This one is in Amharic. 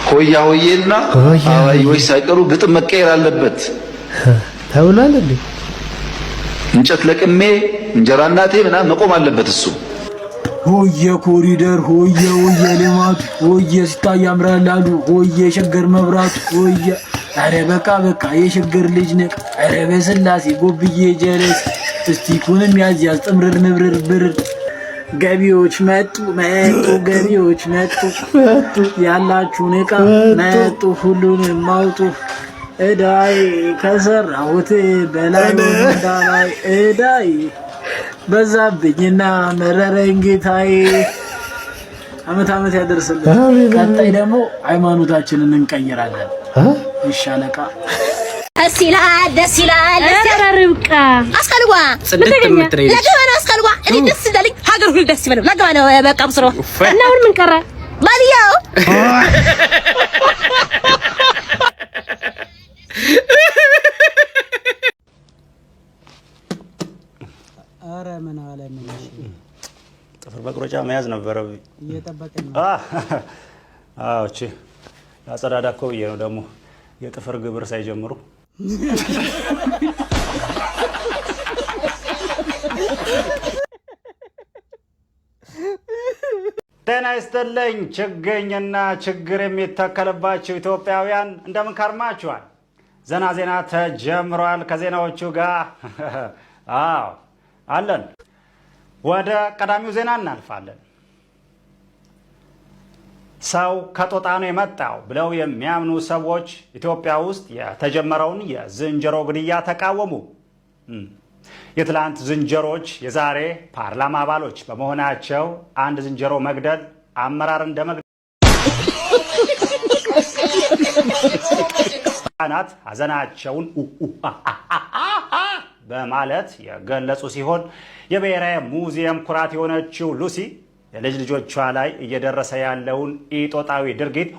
ሆያ ሆዬና አባዮች ሳይቀሩ ግጥም መቀየር አለበት ተብሏል እንዴ? እንጨት ለቅሜ እንጀራ እናቴ ምናምን መቆም አለበት እሱ። ሆየ ኮሪደር ሆየ ልማቱ ሆየ ሲታይ ያምራል አሉ ሆየ ሸገር መብራቱ ሆየ። አረ በቃ የሸገር ልጅ ነህ። አረ በስላሴ ጎብዬ ጀለስ እስቲ ኩንም ያዝ ጥምርር ንብርር ብር። ገቢዎች መጡ ገቢዎች መጡ ያላችሁን ዕቃ መጡ ሁሉንም ማውጡ። እዳይ ከሰራሁት በላይ ወንዳላይ እዳይ በዛብኝና መረረኝ ጌታዬ። አመት ያደርስልን። ቀጣይ ደግሞ ሃይማኖታችንን እንቀይራለን። ይሻለቃ ደስ ይላል ርብቃ አስከልዋ ለገባና አስከልዋ እኔ ደስ ይላልኝ ሀገር ሁሉ ደስ ይበለው ለገባ ነው በቃ ብስሮ እና አሁን ምን ቀረ ማልያው አረ ምን አለ ምን ጥፍር መቁረጫ መያዝ ነበረብኝ። እየጠበቀኝ ነው። እቺ ያጸዳዳ እኮ ብዬ ነው ደግሞ የጥፍር ግብር ሳይጀምሩ። ጤና ይስጥልኝ ችግኝና ችግር የሚተከልባችሁ ኢትዮጵያውያን እንደምን ከርማችኋል? ዘና ዜና ተጀምሯል። ከዜናዎቹ ጋር አለን። ወደ ቀዳሚው ዜና እናልፋለን። ሰው ከጦጣ ነው የመጣው ብለው የሚያምኑ ሰዎች ኢትዮጵያ ውስጥ የተጀመረውን የዝንጀሮ ግድያ ተቃወሙ። የትላንት ዝንጀሮች የዛሬ ፓርላማ አባሎች በመሆናቸው አንድ ዝንጀሮ መግደል አመራር እንደመግደል ናት ሀዘናቸውን በማለት የገለጹ ሲሆን የብሔራዊ ሙዚየም ኩራት የሆነችው ሉሲ የልጅ ልጆቿ ላይ እየደረሰ ያለውን ኢጦጣዊ ድርጊት